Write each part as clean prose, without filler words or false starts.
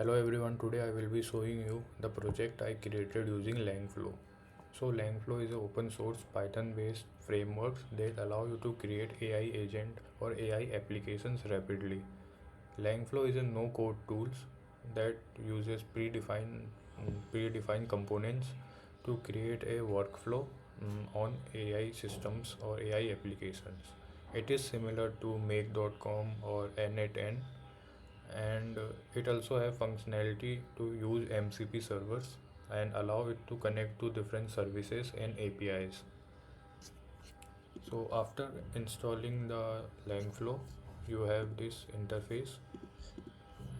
Hello everyone, today I will be showing you the project I created using Langflow. So Langflow is an open source Python based framework that allow you to create AI agent or AI applications rapidly. Langflow is a no code tools that uses predefined components to create a workflow on AI systems or AI applications. It is similar to make.com or n8n, and it also have functionality to use MCP servers and allow it to connect to different services and APIs. So after installing the Langflow, you have this interface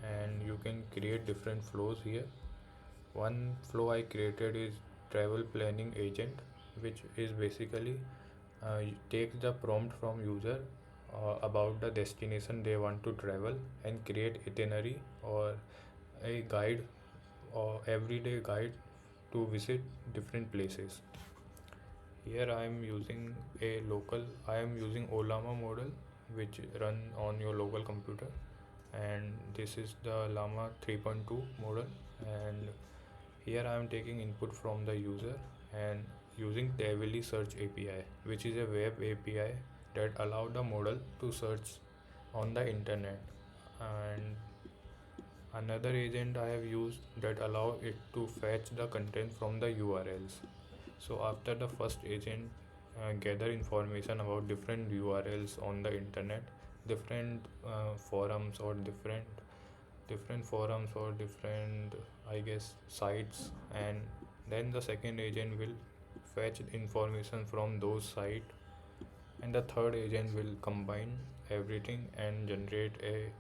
and you can create different flows here. One flow I created is travel planning agent, which is basically takes the prompt from user about the destination they want to travel and create itinerary or a guide or everyday guide to visit different places. Here I am using Olama model which run on your local computer, and this is the Llama 3.2 model, and here I am taking input from the user and using Tavily Search API, which is a web API that allow the model to search on the internet. And another agent I have used that allow it to fetch the content from the URLs. So after the first agent gather information about different URLs on the internet, different forums or different forums or different, I guess, sites, and then the second agent will fetch information from those sites, and the third agent will combine everything and generate a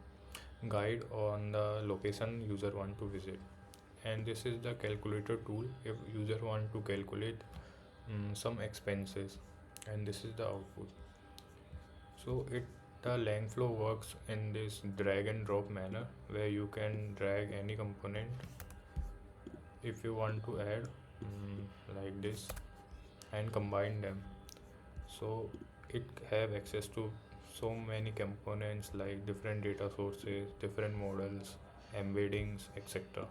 guide on the location user want to visit. And this is the calculator tool if user want to calculate some expenses, and this is the output. So the Langflow works in this drag and drop manner where you can drag any component if you want to add, like this, and combine them. So it have access to so many components like different data sources, different models, embeddings, etc.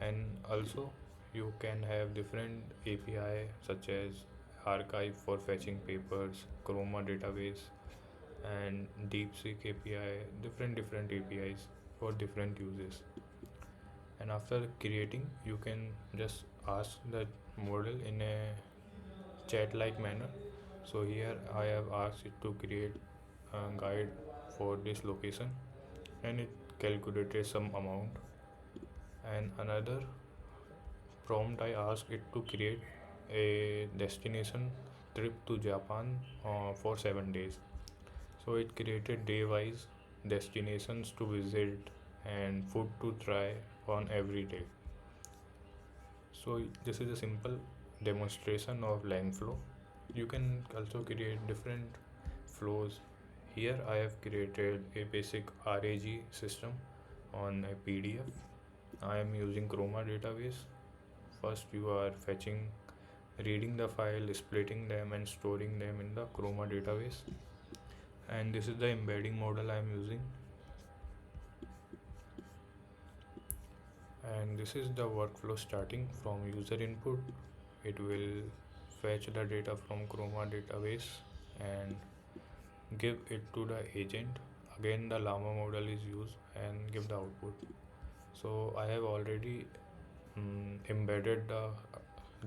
And also you can have different API such as archive for fetching papers, Chroma database, and DeepSeek API, different APIs for different uses. And after creating, you can just ask the model in a chat like manner. So here I have asked it to create a guide for this location, and it calculated some amount. And another prompt, I asked it to create a destination trip to Japan for 7 days. So it created day wise destinations to visit and food to try on every day. So this is a simple demonstration of Langflow. You can also create different flows. Here I have created a basic RAG system on a PDF. I am using Chroma database. First you are reading the file, splitting them and storing them in the Chroma database. And this is the embedding model I am using. And this is the workflow starting from user input. It will fetch the data from Chroma database and give it to the agent. Again the Llama model is used and give the output. So I have already embedded the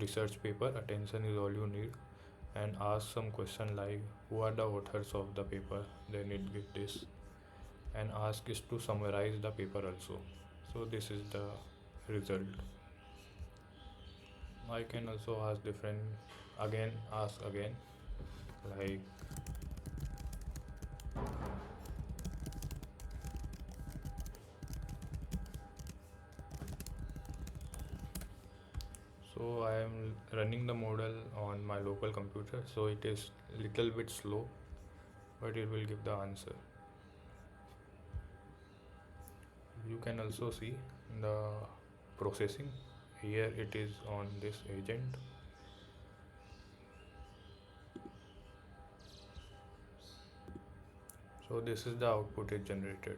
research paper, attention is all you need, and ask some question like who are the authors of the paper, then it give this, and ask is to summarize the paper also. So this is the result. I can also ask again, like so I am running the model on my local computer, so it is little bit slow, but it will give the answer. You can also see the processing. Here it is on this agent. So this is the output it generated.